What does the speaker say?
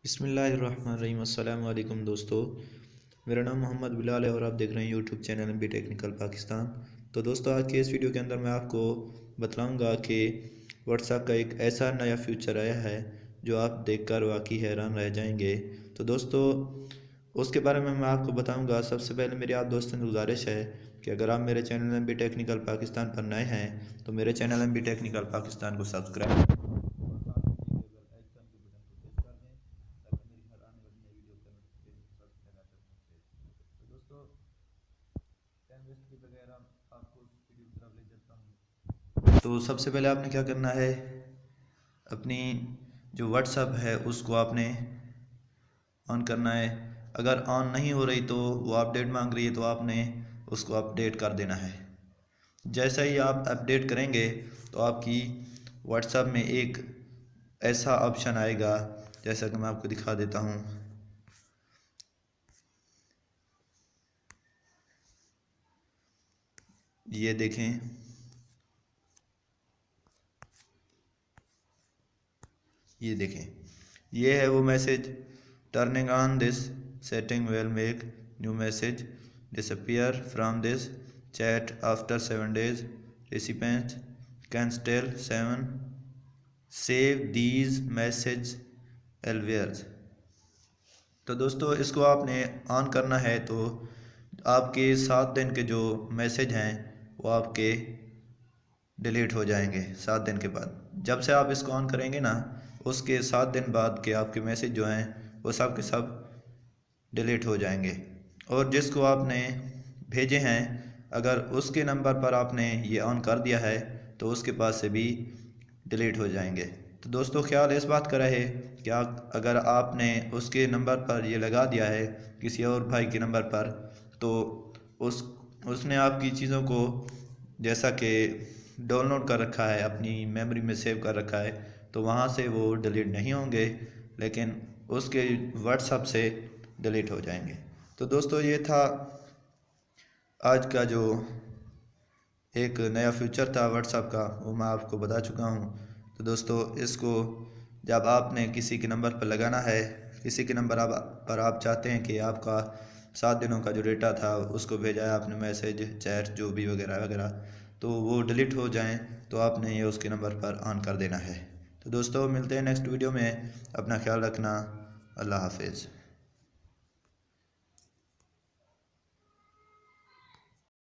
बिस्मिल्लाहिर्रहमानिर्रहीम। अस्सलाम वालेकुम दोस्तों, मेरा नाम मोहम्मद बिलाल है और आप देख रहे हैं YouTube channel MB technical Pakistan. तो दोस्तों, आज के इस वीडियो के अंदर मैं आपको बतलाऊंगा कि व्हाट्सएप का एक ऐसा नया फीचर आया है जो आप देखकर वाकई हैरान रह जाएंगे। तो दोस्तों, उसके बारे में मैं आपको बताऊंगा। सबसे पहले मेरी आप दोस्तों से गुजारिश है कि अगर आप मेरे चैनल MB टेक्निकल पाकिस्तान पर नए हैं तो मेरे चैनल MB टेक्निकल पाकिस्तान को सब्सक्राइब तो सबसे पहले आपने क्या करना है, अपनी जो व्हाट्सएप है उसको आपने ऑन करना है। अगर ऑन नहीं हो रही तो वो अपडेट मांग रही है तो आपने उसको अपडेट कर देना है। जैसा ही आप अपडेट करेंगे तो आपकी व्हाट्सएप में एक ऐसा ऑप्शन आएगा, जैसा कि मैं आपको दिखा देता हूँ। ये देखें, ये है वो message. Turning on this setting will make new message disappear from this chat after 7 days। Recipient can still save these message एलवेयर। तो दोस्तों, इसको आपने ऑन करना है तो आपके 7 दिन के जो मैसेज हैं वो आपके डिलीट हो जाएंगे 7 दिन के बाद। जब से आप इसको ऑन करेंगे ना, उसके 7 दिन बाद के आपके मैसेज जो हैं वो सब के सब डिलीट हो जाएंगे। और जिसको आपने भेजे हैं, अगर उसके नंबर पर आपने ये ऑन कर दिया है तो उसके पास से भी डिलीट हो जाएंगे। तो दोस्तों, ख्याल इस बात का रहे कि अगर आपने उसके नंबर पर ये लगा दिया है किसी और भाई के नंबर पर, तो उसने आपकी चीज़ों को जैसा कि डाउनलोड कर रखा है, अपनी मेमोरी में सेव कर रखा है, तो वहाँ से वो डिलीट नहीं होंगे, लेकिन उसके व्हाट्सएप से डिलीट हो जाएंगे। तो दोस्तों, ये था आज का जो एक नया फीचर था व्हाट्सएप का, वो मैं आपको बता चुका हूँ। तो दोस्तों, इसको जब आपने किसी के नंबर पर लगाना है, किसी के नंबर पर आप चाहते हैं कि आपका 7 दिनों का जो डेटा था उसको भेजा है आपने, मैसेज चैट जो भी वगैरह वगैरह, तो वो डिलीट हो जाएं, तो आपने ये उसके नंबर पर ऑन कर देना है। तो दोस्तों, मिलते हैं नेक्स्ट वीडियो में। अपना ख्याल रखना। अल्लाह हाफिज़।